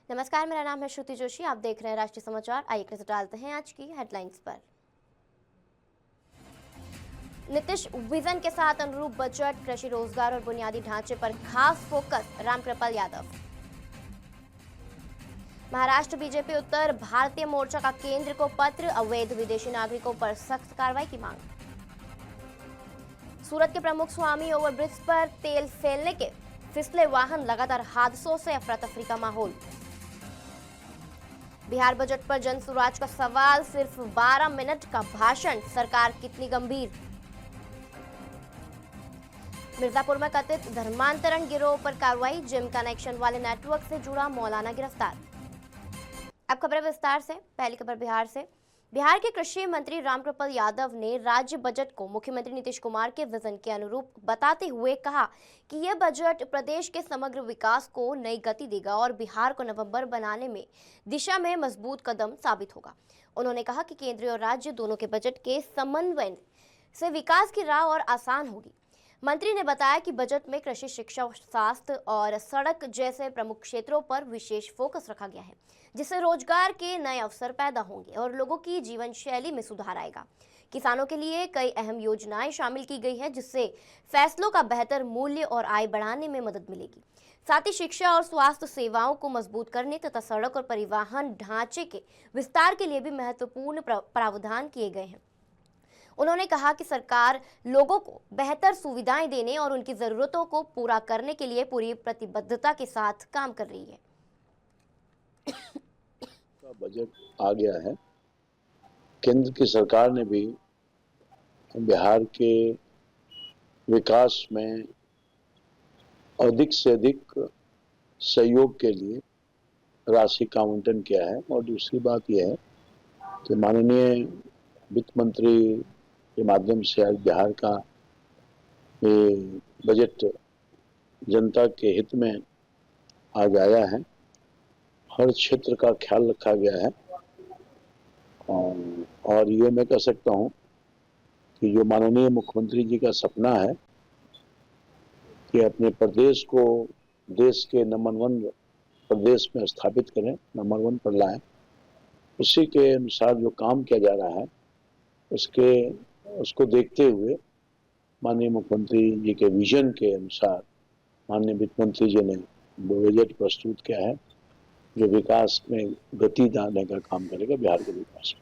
नमस्कार, मेरा नाम है श्रुति जोशी। आप देख रहे हैं राष्ट्रीय समाचार। आइए नजर डालते हैं आज की हेडलाइंस पर। नीतीश विजन के साथ अनुरूप बजट, कृषि, रोजगार और बुनियादी ढांचे पर खास फोकस, रामकृपाल यादव। महाराष्ट्र बीजेपी उत्तर भारतीय मोर्चा का केंद्र को पत्र, अवैध विदेशी नागरिकों पर सख्त कार्रवाई की मांग। सूरत के प्रमुख स्वामी ओवरब्रिज पर तेल फैलने के फिसले वाहन, लगातार हादसों से अफरा तफरी का माहौल। बिहार बजट पर जन सुराज का सवाल, सिर्फ 12 मिनट का भाषण, सरकार कितनी गंभीर। मिर्जापुर में कथित धर्मांतरण गिरोह पर कार्रवाई, जिम कनेक्शन वाले नेटवर्क से जुड़ा मौलाना गिरफ्तार। अब खबरें विस्तार से। पहली खबर बिहार से। बिहार के कृषि मंत्री रामकृपाल यादव ने राज्य बजट को मुख्यमंत्री नीतीश कुमार के विजन के अनुरूप बताते हुए कहा कि यह बजट प्रदेश के समग्र विकास को नई गति देगा और बिहार को नवंबर बनाने में दिशा में मजबूत कदम साबित होगा। उन्होंने कहा कि केंद्रीय और राज्य दोनों के बजट के समन्वय से विकास की राह और आसान होगी। मंत्री ने बताया कि बजट में कृषि, शिक्षा, स्वास्थ्य और सड़क जैसे प्रमुख क्षेत्रों पर विशेष फोकस रखा गया है, जिससे रोजगार के नए अवसर पैदा होंगे और लोगों की जीवन शैली में सुधार आएगा। किसानों के लिए कई अहम योजनाएं शामिल की गई हैं, जिससे फैसलों का बेहतर मूल्य और आय बढ़ाने में मदद मिलेगी। साथ ही शिक्षा और स्वास्थ्य सेवाओं को मजबूत करने तथा सड़क और परिवहन ढांचे के विस्तार के लिए भी महत्वपूर्ण प्रावधान किए गए हैं। उन्होंने कहा कि सरकार लोगों को बेहतर सुविधाएं देने और उनकी जरूरतों को पूरा करने के लिए पूरी प्रतिबद्धता के साथ काम कर रही है। बजट आ गया है। केंद्र की सरकार ने भी बिहार के विकास में अधिक से अधिक सहयोग के लिए राशि का आवंटन किया है। और दूसरी बात यह है कि माननीय वित्त मंत्री के माध्यम से आज बिहार का ये बजट जनता के हित में आज आया है। हर क्षेत्र का ख्याल रखा गया है और ये मैं कह सकता हूँ कि जो माननीय मुख्यमंत्री जी का सपना है कि अपने प्रदेश को देश के नंबर 1 प्रदेश में स्थापित करें, नंबर 1 पर लाएं, उसी के अनुसार जो काम किया जा रहा है उसको देखते हुए माननीय मुख्यमंत्री जी के विजन के अनुसार माननीय वित्त मंत्री जी ने बजट प्रस्तुत किया है, जो विकास में गति डालने का काम करेगा बिहार के विकास में।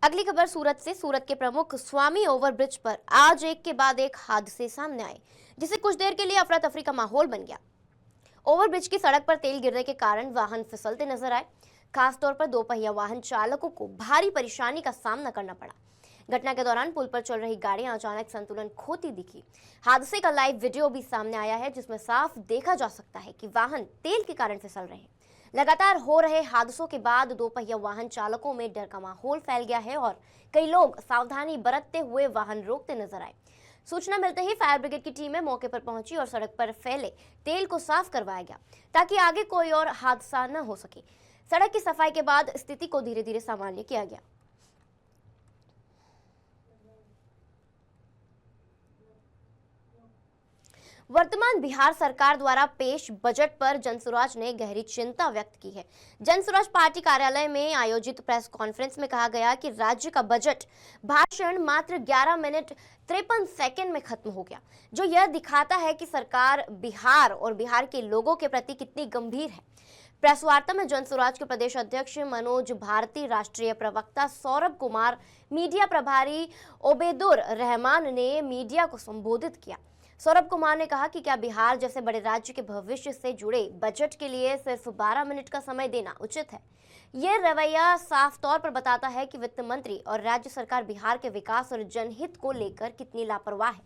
अगली खबर सूरत से। सूरत के प्रमुख स्वामी ओवरब्रिज पर आज एक के बाद एक हादसे सामने आए, जिससे कुछ देर के लिए अफरा तफरी का माहौल बन गया। ओवरब्रिज की सड़क पर तेल गिरने के कारण वाहन फिसलते नजर आए। खासतौर पर 2 पहिया वाहन चालकों को भारी परेशानी का सामना करना पड़ा। घटना के दौरान पुल पर चल रही गाड़ियां अचानक संतुलन खोती दिखी। हादसे का लाइव वीडियो भी सामने आया है, जिसमें साफ देखा जा सकता है कि वाहन तेल के कारण फिसल रहे हैं। लगातार हो रहे हादसों के बाद 2 पहिया वाहन चालकों में डर का माहौल फैल गया है और कई लोग सावधानी बरतते हुए वाहन रोकते नजर आए। सूचना मिलते ही फायर ब्रिगेड की टीमें मौके पर पहुंची और सड़क पर फैले तेल को साफ करवाया गया, ताकि आगे कोई और हादसा न हो सके। सड़क की सफाई के बाद स्थिति को धीरे धीरे सामान्य किया गया। वर्तमान बिहार सरकार द्वारा पेश बजट पर जनसुराज ने गहरी चिंता व्यक्त की है। जनसुराज पार्टी कार्यालय में आयोजित प्रेस कॉन्फ्रेंस में कहा गया कि राज्य का बजट भाषण मात्र 11 मिनट 53 सेकंड में खत्म हो गया, जो यह दिखाता है कि सरकार बिहार और बिहार के लोगों के प्रति कितनी गंभीर है। प्रेस वार्ता में जनसुराज के प्रदेश अध्यक्ष मनोज भारती, राष्ट्रीय प्रवक्ता सौरभ कुमार, मीडिया प्रभारी ओबेदुर रहमान ने मीडिया को संबोधित किया। सौरभ कुमार ने कहा कि क्या बिहार जैसे बड़े राज्य के भविष्य से जुड़े बजट के लिए सिर्फ 12 मिनट का समय देना उचित है? यह रवैया साफ तौर पर बताता है कि वित्त मंत्री और राज्य सरकार बिहार के विकास और जनहित को लेकर कितनी लापरवाह है।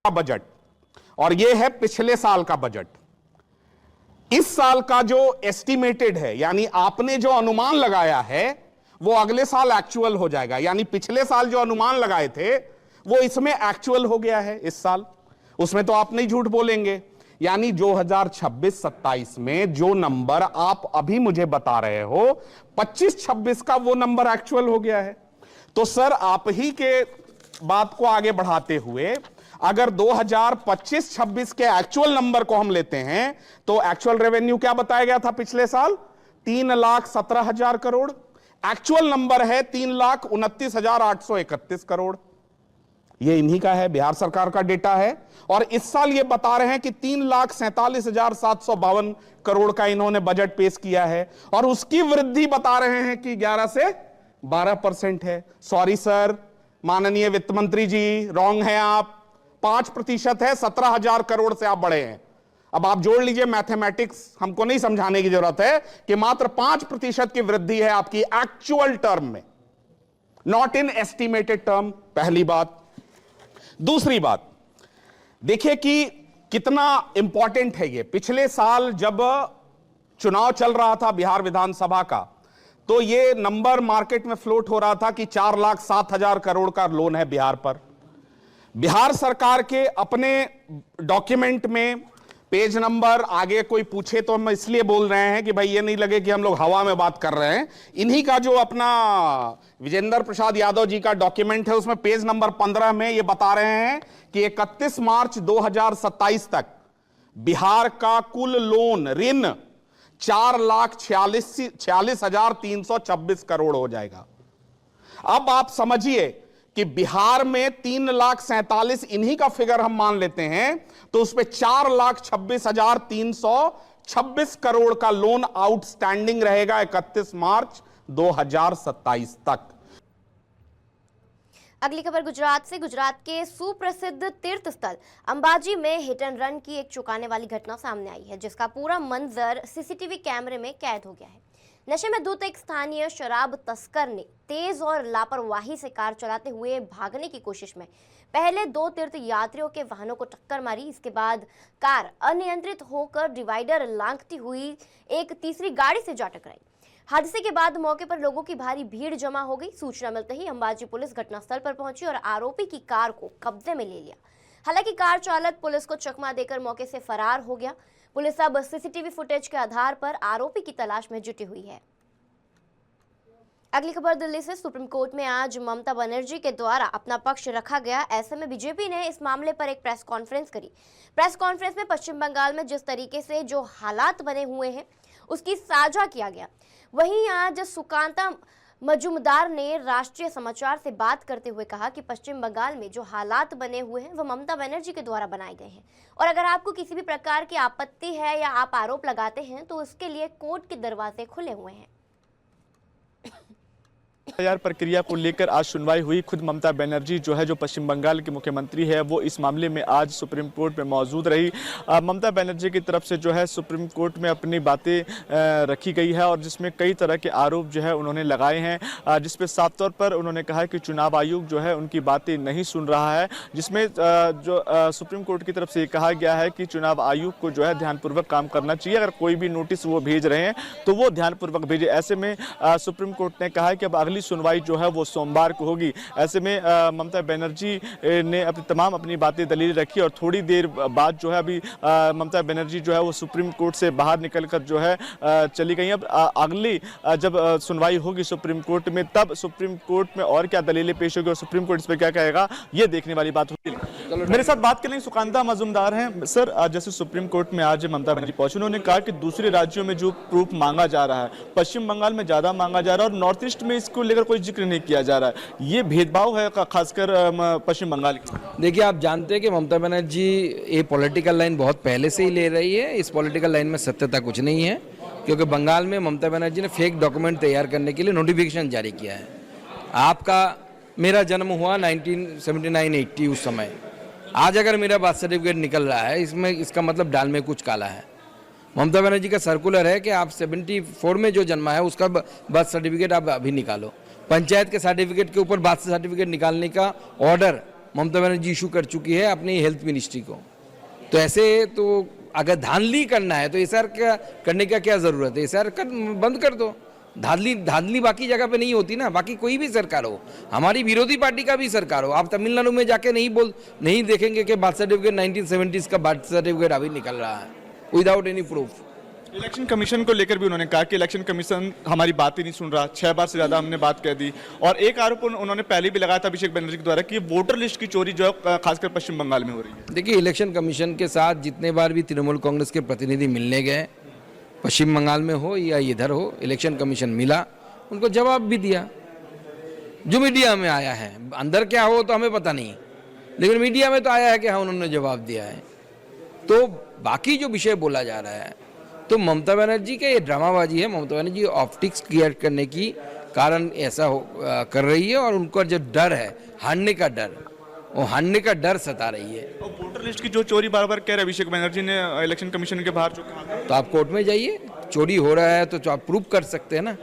बजट और ये है पिछले साल का बजट। इस साल का जो एस्टिमेटेड है, यानी आपने जो अनुमान लगाया है, वो अगले साल एक्चुअल हो जाएगा, यानी पिछले साल जो अनुमान लगाए थे वो इसमें एक्चुअल हो गया है इस साल। उसमें तो आप नहीं झूठ बोलेंगे, यानी 2026-27 में जो नंबर आप अभी मुझे बता रहे हो 25-26 का वो नंबर एक्चुअल हो गया है। तो सर आप ही के बात को आगे बढ़ाते हुए अगर 2025-26 के एक्चुअल नंबर को हम लेते हैं तो एक्चुअल रेवेन्यू क्या बताया गया था पिछले साल? 3,17,000 करोड़। एक्चुअल नंबर है 3,29,831 करोड़। ये इन्हीं का है, बिहार सरकार का डेटा है। और इस साल ये बता रहे हैं कि 3,47,752 करोड़ का इन्होंने बजट पेश किया है और उसकी वृद्धि बता रहे हैं कि 11 से 12% है। सॉरी सर, माननीय वित्त मंत्री जी, रॉन्ग है आप। 5% है, 17,000 करोड़ से आप बढ़े हैं। अब आप जोड़ लीजिए, मैथमेटिक्स हमको नहीं समझाने की जरूरत है कि मात्र 5% की वृद्धि है आपकी एक्चुअल टर्म में, नॉट इन एस्टिमेटेड टर्म। पहली बात। दूसरी बात देखिए कि कितना इंपॉर्टेंट है ये। पिछले साल जब चुनाव चल रहा था बिहार विधानसभा का, तो ये नंबर मार्केट में फ्लोट हो रहा था कि 4,07,000 करोड़ का लोन है बिहार पर। बिहार सरकार के अपने डॉक्यूमेंट में पेज नंबर आगे कोई पूछे तो हम इसलिए बोल रहे हैं कि भाई ये नहीं लगे कि हम लोग हवा में बात कर रहे हैं। इन्हीं का जो अपना विजेंद्र प्रसाद यादव जी का डॉक्यूमेंट है उसमें पेज नंबर 15 में ये बता रहे हैं कि 31 मार्च 2027 तक बिहार का कुल लोन ऋण 4,46,326 करोड़ हो जाएगा। अब आप समझिए कि बिहार में 3,47,000 इन्हीं का फिगर हम मान लेते हैं तो उसमें 4,26,326 करोड़ का लोन आउटस्टैंडिंग रहेगा 31 मार्च 2027 तक। अगली खबर गुजरात से। गुजरात के सुप्रसिद्ध तीर्थ स्थल अंबाजी में हिट एंड रन की एक चौंकाने वाली घटना सामने आई है, जिसका पूरा मंजर सीसीटीवी कैमरे में कैद हो गया है। नशे में धुत एक स्थानीय शराब तस्कर ने तेज और लापरवाही से कार चलाते हुए भागने की कोशिश में पहले 2 तीर्थ यात्रियों के वाहनों को टक्कर मारी। इसके बाद कार अनियंत्रित होकर डिवाइडर लांघती हुई एक तीसरी गाड़ी से जा टकराई। हादसे के बाद मौके पर लोगों की भारी भीड़ जमा हो गई। सूचना मिलते ही अंबाजी पुलिस घटनास्थल पर पहुंची और आरोपी की कार को कब्जे में ले लिया। हालांकि कार चालक पुलिस को चकमा देकर मौके से फरार हो गया। पुलिस अब सीसीटीवी फुटेज के आधार पर आरोपी की तलाश में जुटी हुई है। अगली खबर दिल्ली से। सुप्रीम कोर्ट में आज ममता बनर्जी के द्वारा अपना पक्ष रखा गया। ऐसे में बीजेपी ने इस मामले पर एक प्रेस कॉन्फ्रेंस करी। प्रेस कॉन्फ्रेंस में पश्चिम बंगाल में जिस तरीके से जो हालात बने हुए हैं उसकी साझा किया गया। वहीं आज सुकांता मजूमदार ने राष्ट्रीय समाचार से बात करते हुए कहा कि पश्चिम बंगाल में जो हालात बने हुए हैं वो ममता बनर्जी के द्वारा बनाए गए हैं और अगर आपको किसी भी प्रकार की आपत्ति है या आप आरोप लगाते हैं तो उसके लिए कोर्ट के दरवाजे खुले हुए हैं। प्रक्रिया को लेकर आज सुनवाई हुई। खुद ममता बनर्जी जो है, जो पश्चिम बंगाल की मुख्यमंत्री है, वो इस मामले में आज सुप्रीम कोर्ट में मौजूद रही। ममता बनर्जी की तरफ से जो है सुप्रीम कोर्ट में अपनी बातें रखी गई है और जिसमें कई तरह के आरोप जो है उन्होंने लगाए हैं, जिसपे साफ तौर पर उन्होंने कहा है कि चुनाव आयोग जो है उनकी बातें नहीं सुन रहा है। जिसमें जो सुप्रीम कोर्ट की तरफ से कहा गया है कि चुनाव आयोग को जो है ध्यानपूर्वक काम करना चाहिए। अगर कोई भी नोटिस वो भेज रहे हैं तो वो ध्यानपूर्वक भेजे। ऐसे में सुप्रीम कोर्ट ने कहा है कि अब अगली सुनवाई जो है वो सोमवार को होगी। ऐसे में ममता बनर्जी ने अपनी बातें दलील रखी और थोड़ी देर बाद जो है अभी ममता बनर्जी जो है वो सुप्रीम कोर्ट से बाहर निकलकर जो है चली गई। अब अगली जब सुनवाई होगी सुप्रीम कोर्ट में, तब सुप्रीम कोर्ट में और क्या दलीलें पेश होगी और सुप्रीम कोर्ट इस पर क्या कहेगा, ये देखने वाली बात होगी। मेरे साथ बात करेंगे सुकांता मजूमदार हैं। सर, जैसे सुप्रीम कोर्ट में आज ममता बनर्जी पहुंची, उन्होंने कहा कि दूसरे राज्यों में जो प्रूफ मांगा जा रहा है पश्चिम बंगाल में ज्यादा मांगा जा रहा है और नॉर्थ ईस्ट में इसको लेकर कोई जिक्र नहीं किया जा रहा है। ये भेदभाव है खासकर पश्चिम बंगाल की। देखिए, आप जानते हैं कि ममता बनर्जी ये पॉलिटिकल लाइन बहुत पहले से ही ले रही है। इस पॉलिटिकल लाइन में सत्यता कुछ नहीं है, क्योंकि बंगाल में ममता बनर्जी ने फेक डॉक्यूमेंट तैयार करने के लिए नोटिफिकेशन जारी किया है। आपका मेरा जन्म हुआ 1979-80 उस समय। आज अगर मेरा बर्थ सर्टिफिकेट निकल रहा है, इसमें इसका मतलब दाल में कुछ काला है। ममता बनर्जी का सर्कुलर है कि आप 74 में जो जन्मा है उसका बर्थ सर्टिफिकेट आप अभी निकालो। पंचायत के सर्टिफिकेट के ऊपर बर्थ सर्टिफिकेट निकालने का ऑर्डर ममता बनर्जी इशू कर चुकी है अपनी हेल्थ मिनिस्ट्री को। तो ऐसे तो अगर धांधली करना है तो एसआर क्या करने का क्या ज़रूरत है? एसआर बंद कर दो। धांधली धांधली बाकी जगह पे नहीं होती ना, बाकी कोई भी सरकार हो, हमारी विरोधी पार्टी का भी सरकार हो, आप तमिलनाडु में जाके नहीं देखेंगे कि बर्थ सर्टिफिकेट 1970s का बर्थ सर्टिफिकेट अभी निकल रहा है without any proof. Election commission को लेकर भी उन्होंने कहा कि इलेक्शन कमीशन हमारी बात ही नहीं सुन रहा, 6 बार से ज़्यादा हमने बात कह दी। और एक आरोप उन्होंने पहले भी लगाया था अभिषेक बनर्जी के द्वारा कि वोटर लिस्ट की चोरी जो है खासकर पश्चिम बंगाल में हो रही है। देखिए, इलेक्शन कमीशन के साथ जितने बार भी तृणमूल कांग्रेस के प्रतिनिधि मिलने गए, पश्चिम बंगाल में हो या इधर हो, इलेक्शन कमीशन मिला, उनको जवाब भी दिया जो मीडिया में आया है। अंदर क्या हो तो हमें पता नहीं, लेकिन मीडिया में तो आया है कि हाँ उन्होंने जवाब दिया है। तो बाकी जो विषय बोला जा रहा है, तो ममता बनर्जी के ये ड्रामाबाजी है। ममता बनर्जी ऑप्टिक्स क्लियर करने की कारण ऐसा कर रही है, और उनका जो डर है, हारने का डर, वो हारने का डर सता रही है। और वोटर लिस्ट की जो चोरी बार बार कह रहे अभिषेक बनर्जी ने इलेक्शन कमीशन के बाहर जो कहा, तो आप कोर्ट में जाइए, चोरी हो रहा है तो आप प्रूव कर सकते हैं ना।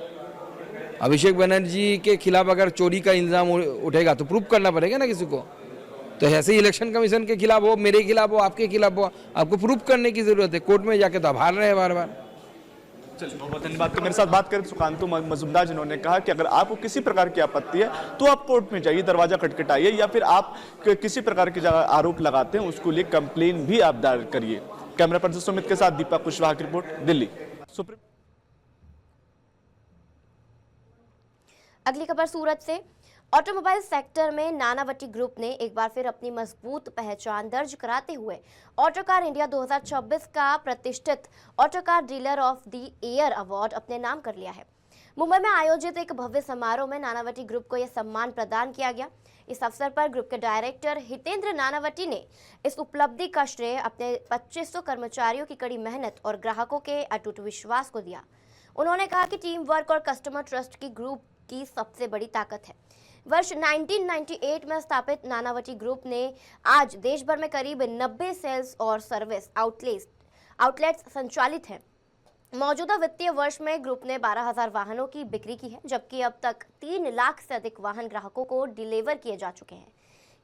अभिषेक बनर्जी के खिलाफ अगर चोरी का इल्जाम उठेगा तो प्रूव करना पड़ेगा ना किसी को। तो ऐसे ही इलेक्शन कमीशन के खिलाफ हो, मेरे खिलाफ हो, आपके खिलाफ हो, आपको प्रूव करने की जरूरत है। कोर्ट में जाके तो आप हार रहे हैं बार बार। चलिए, बहुत बहुत धन्यवाद। तो मेरे साथ बात करें सुकांतु मजुमदार, जिन्होंने कहा कि अगर आपको किसी प्रकार की आपत्ति है तो आप कोर्ट में जाइए, दरवाजा खटखटाइए, या फिर आप किसी प्रकार के आरोप लगाते हैं उसको लिए कंप्लेन भी आप दायर करिए। कैमरा पर्सन सुमित के साथ दीपक कुशवाहा की रिपोर्ट, दिल्ली। अगली खबर सूरत से। ऑटोमोबाइल सेक्टर में नानावटी ग्रुप ने एक बार फिर अपनी मजबूत पहचान दर्ज कराते हुए ऑटोकार इंडिया 2026 का प्रतिष्ठित Autocar dealer of the year award अपने नाम कर लिया है। मुंबई में आयोजित एक भव्य समारोह में नानावटी ग्रुप को यह सम्मान प्रदान किया गया। इस अवसर पर ग्रुप के डायरेक्टर हितेंद्र नानावटी ने इस उपलब्धि का श्रेय अपने 2500 कर्मचारियों की कड़ी मेहनत और ग्राहकों के अटूट विश्वास को दिया। उन्होंने कहा कि टीम वर्क और कस्टमर ट्रस्ट की ग्रुप की सबसे बड़ी ताकत है। वर्ष 1998 में स्थापित नानावटी ग्रुप ने आज देश भर में करीब 90 सेल्स और सर्विस आउटलेट्स संचालित हैं। मौजूदा वित्तीय वर्ष में ग्रुप ने 12,000 वाहनों की बिक्री की है, जबकि अब तक 3 लाख से अधिक वाहन ग्राहकों को डिलीवर किए जा चुके हैं।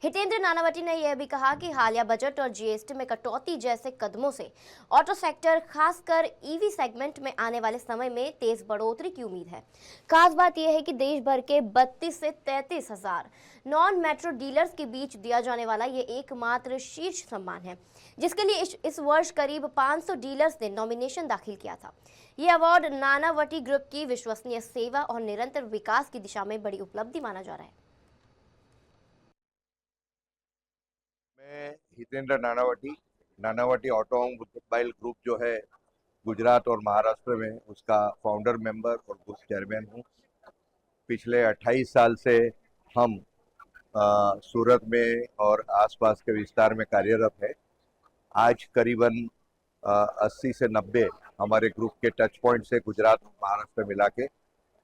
हितेंद्र नानावटी ने यह भी कहा कि हालिया बजट और जीएसटी में कटौती जैसे कदमों से ऑटो सेक्टर, खासकर ईवी सेगमेंट में आने वाले समय में तेज बढ़ोतरी की उम्मीद है। खास बात यह है कि देश भर के 32 से 33 हजार नॉन मेट्रो डीलर्स के बीच दिया जाने वाला ये एकमात्र शीर्ष सम्मान है, जिसके लिए इस वर्ष करीब 500 डीलर्स ने नॉमिनेशन दाखिल किया था। ये अवार्ड नानावटी ग्रुप की विश्वसनीय सेवा और निरंतर विकास की दिशा में बड़ी उपलब्धि माना जा रहा है। मैं हितेंद्र नानावटी ऑटोमोबाइल ग्रुप जो है गुजरात और महाराष्ट्र में, उसका फाउंडर मेंबर और ग्रुप चेयरमैन हूँ। पिछले 28 साल से हम सूरत में और आसपास के विस्तार में कार्यरत है। आज करीबन 80 से 90 हमारे ग्रुप के टच पॉइंट से गुजरात और महाराष्ट्र मिला के,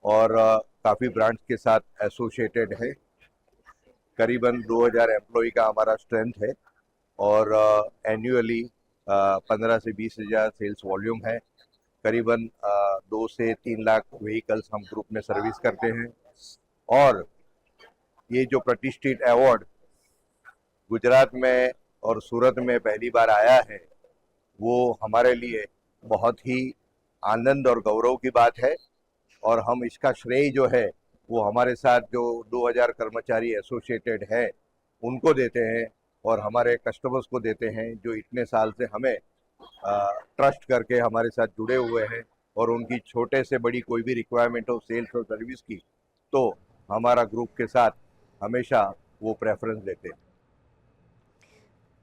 और काफ़ी ब्रांड्स के साथ एसोसिएटेड है। करीबन 2000 एम्प्लॉई का हमारा स्ट्रेंथ है, और एनुअली 15 से 20 हज़ार सेल्स वॉल्यूम है। करीबन 2 से 3 लाख व्हीकल्स हम ग्रुप में सर्विस करते हैं। और ये जो प्रतिष्ठित अवार्ड गुजरात में और सूरत में पहली बार आया है, वो हमारे लिए बहुत ही आनंद और गौरव की बात है। और हम इसका श्रेय जो है वो हमारे साथ जो 2000 कर्मचारी एसोसिएटेड है उनको देते हैं, और हमारे कस्टमर्स को देते हैं जो इतने साल से हमें ट्रस्ट करके हमारे साथ जुड़े हुए हैं। और उनकी छोटे से बड़ी कोई भी रिक्वायरमेंट हो सेल्स और सर्विस की, तो हमारा ग्रुप के साथ हमेशा वो प्रेफरेंस देते हैं।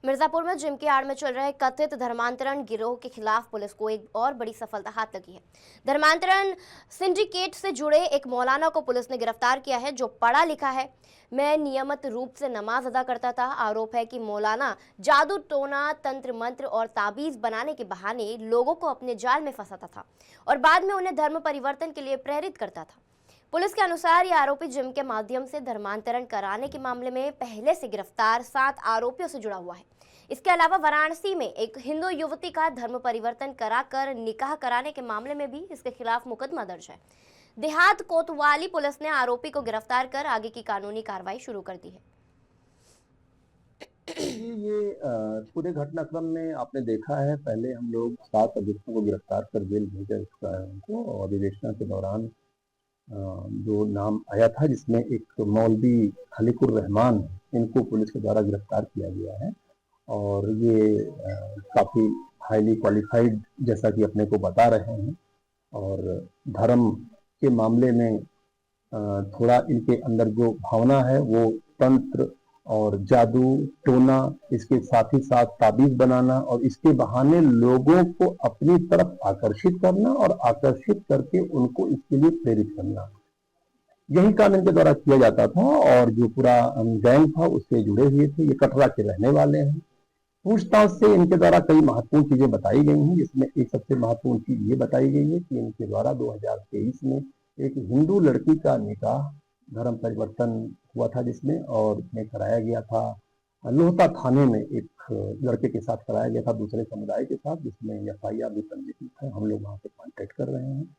मिर्जापुर में जिम की आड़ में चल रहे कथित धर्मांतरण गिरोह के खिलाफ पुलिस को एक और बड़ी सफलता हाथ लगी है। धर्मांतरण सिंडिकेट से जुड़े एक मौलाना को पुलिस ने गिरफ्तार किया है, जो पढ़ा लिखा है, मैं नियमित रूप से नमाज अदा करता था। आरोप है कि मौलाना जादू, टोना, तंत्र मंत्र और ताबीज बनाने के बहाने लोगों को अपने जाल में फंसाता था और बाद में उन्हें धर्म परिवर्तन के लिए प्रेरित करता था। पुलिस के अनुसार यह आरोपी जिम के माध्यम से धर्मांतरण कराने के मामले में पहले से गिरफ्तार 7 आरोपियों से जुड़ा हुआ है। इसके अलावा वाराणसी में एक हिंदू युवती का धर्म परिवर्तन कराकर निकाह कराने के मामले में भी इसके खिलाफ मुकदमा दर्ज है। देहात कोतवाली पुलिस ने आरोपी को गिरफ्तार कर आगे की कानूनी कार्रवाई शुरू कर दी है। ये पूरे घटनाक्रम में आपने देखा है, पहले हम लोग 7 अभियुक्तों को गिरफ्तार कर जेल भेजा चुका है उनको, और विवेचना के दौरान जो नाम आया था जिसमें एक मौलवी खलीकुर रहमान, इनको पुलिस के द्वारा गिरफ्तार किया गया है और ये काफ़ी हाईली क्वालिफाइड जैसा कि अपने को बता रहे हैं और धर्म के मामले में थोड़ा इनके अंदर जो भावना है वो तंत्र और जादू टोना, इसके साथ ही साथ ताबीज बनाना और इसके बहाने लोगों को अपनी तरफ आकर्षित करना और आकर्षित करके उनको इसके लिए प्रेरित करना, यही काम इनके द्वारा किया जाता था। और जो पूरा गैंग था उससे जुड़े हुए थे, ये कटरा के रहने वाले हैं। पूछताछ से इनके द्वारा कई महत्वपूर्ण चीजें बताई गई हैं, जिसमें एक सबसे महत्वपूर्ण चीज ये बताई गई है कि इनके द्वारा 2023 में एक हिंदू लड़की का निकाह धर्म परिवर्तन हुआ था जिसमें, और इसमें कराया गया था लोहता थाने में, एक लड़के के साथ कराया गया था दूसरे समुदाय के साथ, जिसमें FIR भी पंजीकृत है। हम लोग वहाँ पे कॉन्टेक्ट कर रहे हैं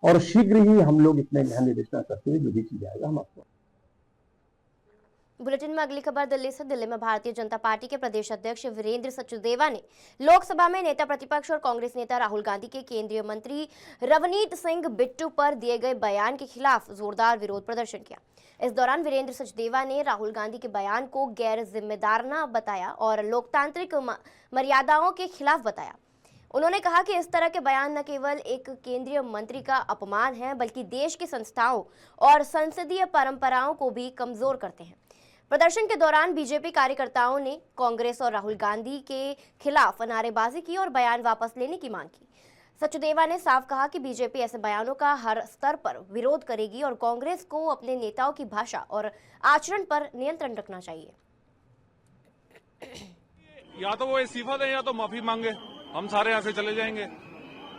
और शीघ्र ही हम लोग इसमें गहन विवेचना करते हुए जो भी चीज आएगा हम आपको। बुलेटिन में अगली खबर दिल्ली से। दिल्ली में भारतीय जनता पार्टी के प्रदेश अध्यक्ष वीरेंद्र सचदेवा ने लोकसभा में नेता प्रतिपक्ष और कांग्रेस नेता राहुल गांधी के केंद्रीय मंत्री रवनीत सिंह बिट्टू पर दिए गए बयान के खिलाफ जोरदार विरोध प्रदर्शन किया। इस दौरान वीरेंद्र सचदेवा ने राहुल गांधी के बयान को गैर जिम्मेदाराना बताया और लोकतांत्रिक मर्यादाओं के खिलाफ बताया। उन्होंने कहा कि इस तरह के बयान न केवल एक केंद्रीय मंत्री का अपमान है, बल्कि देश की संस्थाओं और संसदीय परंपराओं को भी कमजोर करते हैं। प्रदर्शन के दौरान बीजेपी कार्यकर्ताओं ने कांग्रेस और राहुल गांधी के खिलाफ नारेबाजी की और बयान वापस लेने की मांग की। सचदेवा ने साफ कहा कि बीजेपी ऐसे बयानों का हर स्तर पर विरोध करेगी और कांग्रेस को अपने नेताओं की भाषा और आचरण पर नियंत्रण रखना चाहिए। या तो वो इस्तीफा दें या तो माफी मांगे, हम सारे यहाँ से चले जाएंगे।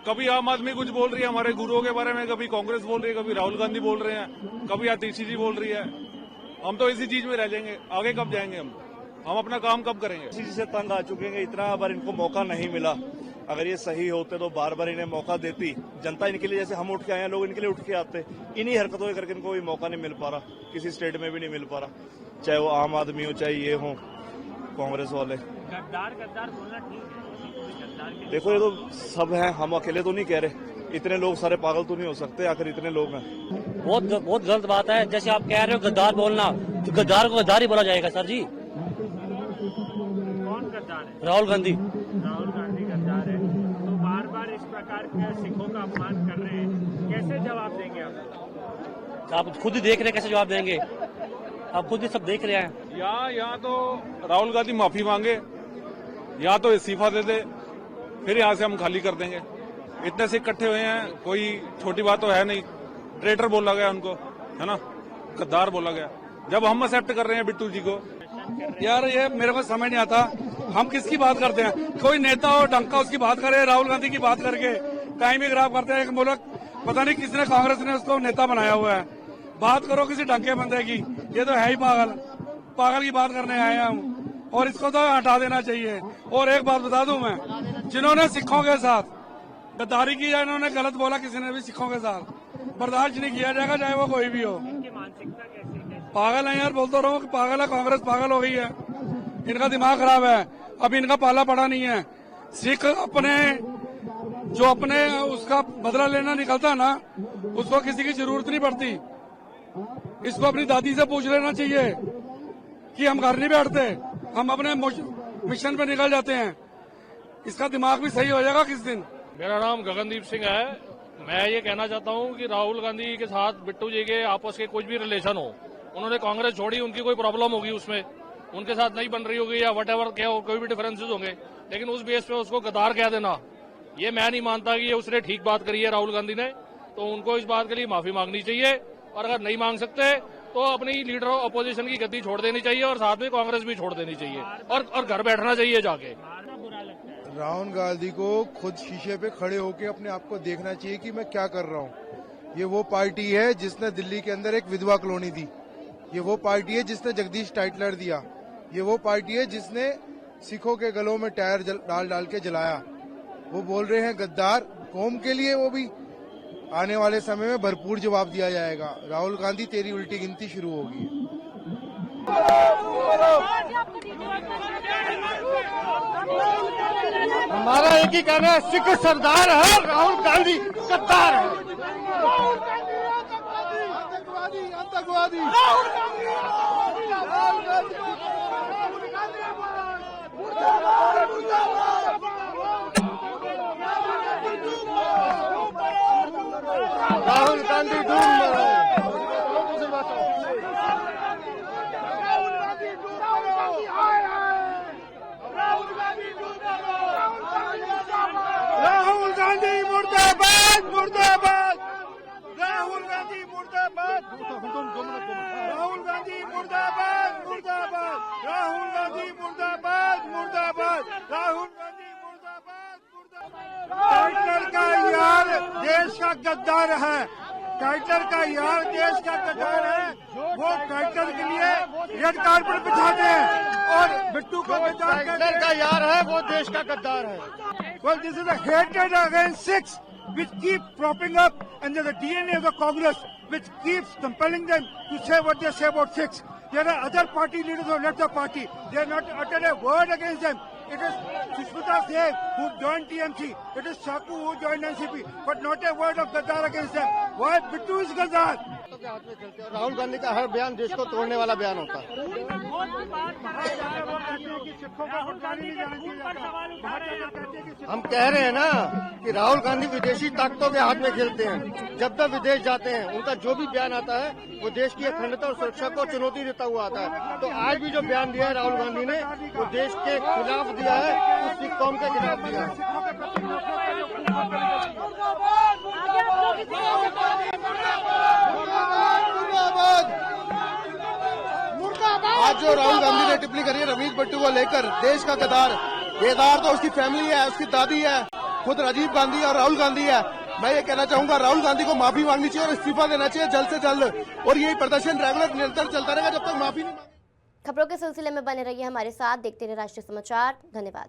कभी आम आदमी कुछ बोल रही है हमारे गुरुओं के बारे में, कभी कांग्रेस बोल रही है, कभी राहुल गांधी बोल रहे हैं, कभी आतिशी जी बोल रही है। हम तो इसी चीज में रह जाएंगे, आगे कब जाएंगे हम अपना काम कब करेंगे? इसी चीज से तंग आ चुके हैं। इतना बार इनको मौका नहीं मिला, अगर ये सही होते तो बार बार इन्हें मौका देती जनता। इनके लिए जैसे हम उठ के आए हैं, लोग इनके लिए उठ के आते। इन्हीं हरकतों के करके इनको कोई मौका नहीं मिल पा रहा, किसी स्टेट में भी नहीं मिल पा रहा, चाहे वो आम आदमी हो चाहे ये हो कांग्रेस वाले। गद्दार बोलना ठीक है। देखो ये तो सब है, हम अकेले तो नहीं कह रहे, इतने लोग सारे पागल तो नहीं हो सकते, आखिर इतने लोग हैं। बहुत गलत बात है। जैसे आप कह रहे हो गद्दार बोलना, तो गद्दार को गद्दार ही बोला जाएगा सर जी। कौन गद्दार है? राहुल गांधी गद्दार है। तो बार बार इस प्रकार के सिखों का अपमान कर रहे हैं, कैसे जवाब देंगे आप खुद ही देख रहे हैं, कैसे जवाब देंगे? आप खुद ही सब देख रहे हैं। या तो राहुल गांधी माफी मांगे या तो इस्तीफा दे दे, फिर यहाँ से हम खाली कर देंगे। इतने से इकट्ठे हुए हैं, कोई छोटी बात तो है नहीं। ट्रेटर बोला गया उनको, है ना, गद्दार बोला गया। जब हम एक्सेप्ट कर रहे हैं बिट्टू जी को, यार ये मेरे को समझ नहीं आता, हम किसकी बात करते हैं? कोई नेता हो डंका उसकी बात करे, राहुल गांधी की बात करके टाइम भी खराब करते हैं। एक मुल्क पता नहीं किसने, कांग्रेस ने उसको नेता बनाया हुआ है। बात करो किसी ढंके बंदे की, ये तो है ही पागल की बात करने आए हैं हम, और इसको तो हटा देना चाहिए। और एक बात बता दूं मैं, जिन्होंने सिखों के साथ गद्दारी की है, इन्होंने गलत बोला किसी ने भी सिखों के साथ, बर्दाश्त नहीं किया जाएगा, चाहे वो कोई भी हो। पागल है यार, बोलता रहो कि पागल है, कांग्रेस पागल हो गई है, इनका दिमाग खराब है, अभी इनका पाला पड़ा नहीं है। सिख अपने उसका बदला लेना निकलता ना, उसको किसी की जरूरत नहीं पड़ती। इसको अपनी दादी से पूछ लेना चाहिए कि हम घर नहीं बैठते, हम अपने मिशन पे निकल जाते हैं। इसका दिमाग भी सही हो जाएगा किस दिन। मेरा नाम गगनदीप सिंह है। मैं ये कहना चाहता हूँ कि राहुल गांधी के साथ बिट्टू जी के आपस के कुछ भी रिलेशन हो, उन्होंने कांग्रेस छोड़ी, उनकी कोई प्रॉब्लम होगी उसमें, उनके साथ नहीं बन रही होगी या वट एवर क्या हो, कोई भी डिफरेंसेस होंगे, लेकिन उस बेस पे उसको गद्दार कह देना, ये मैं नहीं मानता कि ये उसने ठीक बात करी है राहुल गांधी ने। तो उनको इस बात के लिए माफी मांगनी चाहिए, और अगर नहीं मांग सकते तो अपनी लीडर अपोजिशन की गद्दी छोड़ देनी चाहिए और साथ में कांग्रेस भी छोड़ देनी चाहिए, और घर बैठना चाहिए जाके। राहुल गांधी को खुद शीशे पे खड़े होकर अपने आप को देखना चाहिए कि मैं क्या कर रहा हूँ। ये वो पार्टी है जिसने दिल्ली के अंदर एक विधवा कॉलोनी दी, ये वो पार्टी है जिसने जगदीश टाइटलर दिया, ये वो पार्टी है जिसने सिखों के गलों में टायर डाल के जलाया। वो बोल रहे हैं गद्दार कौम के लिए, वो भी आने वाले समय में भरपूर जवाब दिया जाएगा। राहुल गांधी तेरी उल्टी गिनती शुरू होगी। हमारा एक ही कहना है, सिख सरदार है, राहुल गांधी गद्दार है। मुर्दाबादी। राहुल गांधी धूम मनाओ। राहुल गांधी मुर्दाबाद मुर्दाबाद। राहुल गांधी मुर्दाबाद। राहुल गांधी मुर्दाबाद मुर्दाबाद। राहुल गांधी मुर्दाबाद मुर्दाबाद। राहुल गांधी मुर्दाबाद मुर्दाबाद। टाइटलर का यार देश का गद्दार है। टाइटलर का यार देश का गद्दार है। वो टाइटलर के लिए रेड कार्पेट बिछाते हैं और बिट्टू को टाइटलर का यार है, वो देश का गद्दार है। Well, this is a hatred against Sikhs which keep propping up, and there's a DNA of the Congress which keeps compelling them to say what they say about Sikhs. There are other party leaders who have left the party. They have not uttered a word against them. It is Sushmita Sen who joined TMC. It is Shaku who joined NCP. But not a word of Gaddar against them. Why Bittu is Gaddar? Rahul Gandhi का हर बयान देश को तोड़ने वाला बयान होता है। हम कह रहे हैं ना कि राहुल गांधी विदेशी ताकतों के हाथ में खेलते हैं। जब तक विदेश जाते हैं उनका जो भी बयान आता है वो देश की अखंडता और सुरक्षा को चुनौती देता हुआ आता है। तो आज भी जो बयान दिया है राहुल गांधी ने वो देश के खिलाफ दिया है, उस सिख कौम के खिलाफ दिया है। आज जो राहुल गांधी ने टिप्पणी करी है रमेश बिट्टू को लेकर, देश का गद्दार, गद्दार तो उसकी फैमिली है, उसकी दादी है, खुद राजीव गांधी और राहुल गांधी है। मैं ये कहना चाहूंगा राहुल गांधी को माफी मांगनी चाहिए और इस्तीफा देना चाहिए जल्द से जल्द, और यही प्रदर्शन रेगुलर निरंतर चलता रहेगा जब तक माफी नहीं। खबरों के सिलसिले में बने रहिए हमारे साथ, देखते रहिए राष्ट्रीय समाचार। धन्यवाद।